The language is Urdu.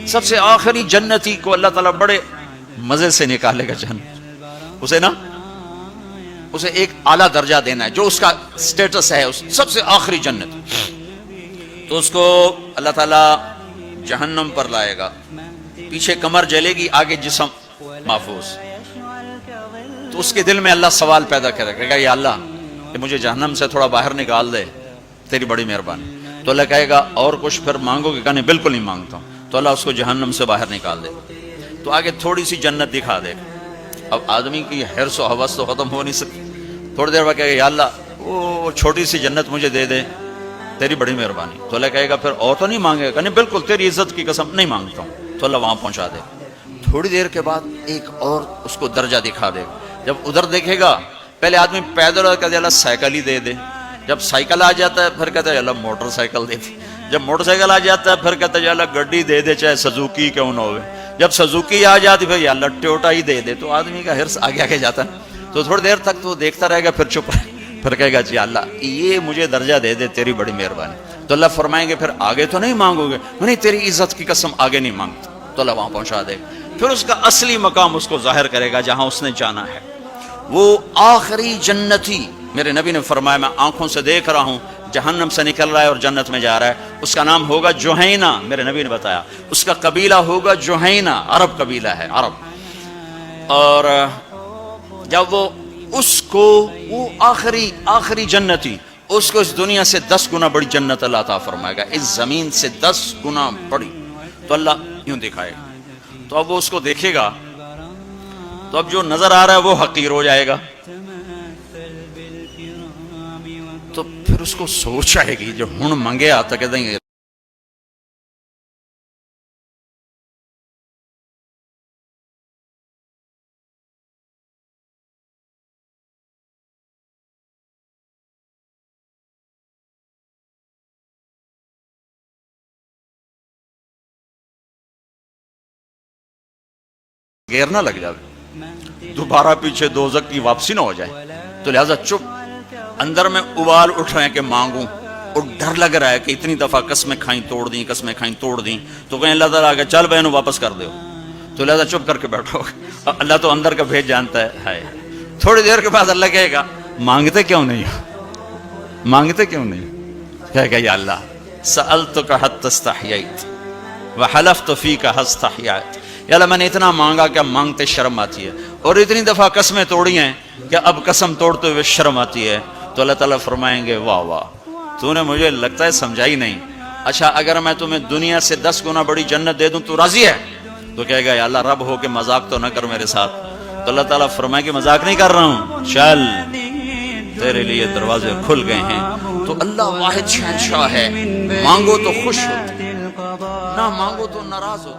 سب سے آخری جنتی کو اللہ تعالیٰ بڑے مزے سے نکالے گا جنت، اسے ایک اعلیٰ درجہ دینا ہے جو اس کا سٹیٹس ہے، سب سے آخری جنت. تو اس کو اللہ تعالیٰ جہنم پر لائے گا، پیچھے کمر جلے گی، آگے جسم محفوظ. تو اس کے دل میں اللہ سوال پیدا کرے گا، یا اللہ کہ مجھے جہنم سے تھوڑا باہر نکال دے، تیری بڑی مہربانی. تو اللہ کہے گا اور کچھ پھر مانگو گے؟ کہنے بالکل نہیں مانگتا ہوں. تو اللہ اس کو جہنم سے باہر نکال دے. تو آگے تھوڑی سی جنت دکھا دے. اب آدمی کی حرص و حوث تو ختم ہو نہیں سکتی. تھوڑی دیر بعد کہے گا یا اللہ وہ چھوٹی سی جنت مجھے دے دے، تیری بڑی مہربانی. تو اللہ کہے گا پھر اور تو نہیں مانگے گا؟ کہنے بالکل تیری عزت کی قسم نہیں مانگتا ہوں. تو اللہ وہاں پہنچا دے. تھوڑی دیر کے بعد ایک اور اس کو درجہ دکھا دے. جب ادھر دیکھے گا پہلے آدمی پیدل اور کہتے اللہ سائیکل ہی دے دے. جب سائیکل آ جاتا ہے پھر کہتا ہے اللہ موٹر سائیکل دے دے. جب موٹر سائیکل آ جاتا ہے پھر کہتا ہے اللہ گڈی دے دے چاہے سزوکی کیوں نہ ہوئے. جب سزوکی آ جاتی پھر یا اللہ ٹویوٹا ہی دے دے. تو آدمی کا حرص آگے آگے جاتا ہے. تو تھوڑی دیر تک تو دیکھتا رہے گا، پھر چپ رہے، پھر کہے گا جی اللہ یہ مجھے درجہ دے دے، تیری بڑی مہربانی. تو اللہ فرمائیں گے پھر آگے تو نہیں مانگو گے؟ نہیں تیری عزت کی قسم آگے نہیں مانگتا. تو اللہ وہاں پہنچا دے. پھر اس کا اصلی مقام اس کو ظاہر کرے گا جہاں اس نے جانا ہے. وہ آخری جنتی، میرے نبی نے فرمایا میں آنکھوں سے دیکھ رہا ہوں، جہنم سے نکل رہا ہے اور جنت میں جا رہا ہے. اس کا نام ہوگا جوہینہ. میرے نبی نے بتایا اس کا قبیلہ ہوگا جوہینہ، عرب قبیلہ ہے، عرب. اور جب وہ اس کو وہ آخری جنتی، اس کو اس دنیا سے 10 گنا بڑی جنت اللہ تعالیٰ فرمائے گا، اس زمین سے 10 گنا بڑی. تو اللہ یوں دکھائے گا. تو اب وہ اس کو دیکھے گا تو اب جو نظر آ رہا ہے وہ حقیر ہو جائے گا. تو پھر اس کو سوچ آئے گی جو ہن منگے آتا کہ دیں گے گیر نہ لگ جائے، دوبارہ پیچھے دوزخ کی واپسی نہ ہو جائے. تو لہذا چپ، اندر میں ابال اٹھ رہے ہیں کہ مانگوں، اور ڈر لگ رہا ہے کہ اتنی دفعہ قسمیں کھائیں توڑ دیں، قسمیں کھائیں توڑ دیں. تو کہیں اللہ تعالیٰ آگے چل بہنوں واپس کر دو. تو لہذا چپ کر کے بیٹھو. اللہ تو اندر کا بھید جانتا ہے. تھوڑی دیر کے بعد اللہ کہے گا مانگتے کیوں نہیں ہو؟ مانگتے کیوں نہیں؟ کہے گا یا اللہ سألتک حتی استحییت وحلفت فیک حتی استحییت. یا اللہ میں نے اتنا مانگا کہ مانگتے شرم آتی ہے، اور اتنی دفعہ قسمیں توڑی ہیں کہ اب قسم توڑتے ہوئے شرم آتی ہے. تو اللہ تعالیٰ فرمائیں گے واہ واہ تو نے مجھے لگتا ہے سمجھا ہی نہیں. اچھا اگر میں تمہیں دنیا سے 10 گنا بڑی جنت دے دوں تو راضی ہے؟ تو کہے گا یا اللہ رب ہو کے مذاق تو نہ کر میرے ساتھ. تو اللہ تعالیٰ فرمائیں گے مذاق نہیں کر رہا ہوں، چل تیرے لیے دروازے کھل گئے ہیں. تو اللہ واحد شہنشاہ ہے، مانگو تو خوش ہو، نہ مانگو تو ناراض ہو.